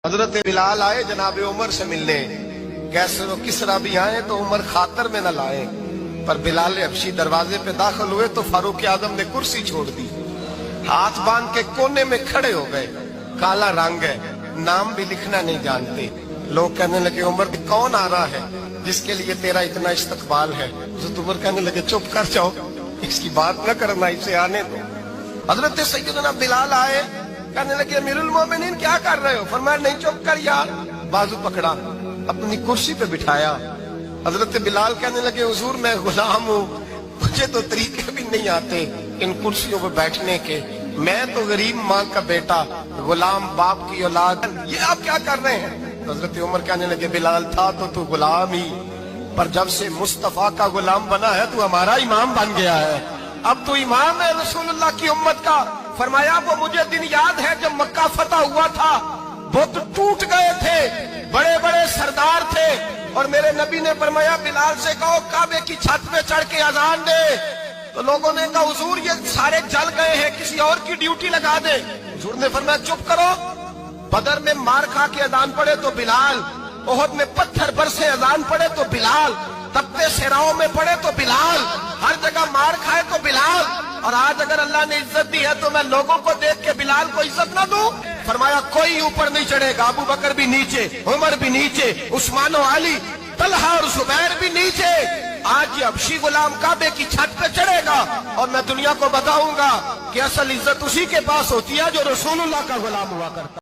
حضرت بلال آئے جناب عمر سے ملنے، کیسے وہ کسرا بھی آئے تو عمر خاطر میں نہ لائے، پر بلال حبشی دروازے پہ داخل ہوئے تو فاروق اعظم نے کرسی چھوڑ دی، ہاتھ باندھ کے کونے میں کھڑے ہو گئے۔ کالا رنگ ہے، نام بھی لکھنا نہیں جانتے۔ لوگ کہنے لگے عمر کون آ رہا ہے جس کے لیے تیرا اتنا استقبال ہے؟ حضرت عمر کہنے لگے چپ کر جاؤ، اس کی بات نہ کرنا، اسے آنے دو۔ حضرت سیدنا بلال آئے، کہنے لگے امیر المومنین کیا کر رہے ہو؟ فرمایا نہیں چپ کر یار، بازو پکڑا، اپنی کرسی پہ بٹھایا۔ حضرت بلال کہنے لگے حضور میں غلام ہوں، مجھے تو طریقے بھی نہیں آتے ان کرسیوں پہ بیٹھنے کے، میں تو غریب ماں کا بیٹا، غلام باپ کی اولاد، یہ آپ کیا کر رہے ہیں؟ حضرت عمر کہنے لگے بلال تھا تو غلام ہی، پر جب سے مصطفیٰ کا غلام بنا ہے تو ہمارا امام بن گیا ہے، اب تو امام ہے رسول اللہ کی امت کا۔ فرمایا وہ مجھے دن یاد ہے جب مکہ فتح ہوا تھا، بت ٹوٹ گئے تھے، بڑے بڑے سردار تھے، اور میرے نبی نے فرمایا بلال سے کہو کعبے کی چھت پہ چڑھ کے اذان دے، تو لوگوں نے کہا حضور یہ سارے جل گئے ہیں، کسی اور کی ڈیوٹی لگا دے۔ حضور نے فرمایا چپ کرو، بدر میں مار کھا کے اذان پڑے تو بلال، احد میں پتھر برسے اذان پڑے تو بلال، تپتے صحراؤں میں پڑے تو بلال، ہر جگہ مار کھائے تو بلال، اور آج اگر اللہ نے عزت دی ہے تو میں لوگوں کو دیکھ کے بلال کو عزت نہ دوں؟ فرمایا کوئی اوپر نہیں چڑھے گا، ابو بکر بھی نیچے، عمر بھی نیچے، عثمان و علی، طلحہ اور زبیر بھی نیچے۔ آج یہ حبشی غلام کعبے کی چھت پہ چڑھے گا اور میں دنیا کو بتاؤں گا کہ اصل عزت اسی کے پاس ہوتی ہے جو رسول اللہ کا غلام ہوا کرتا۔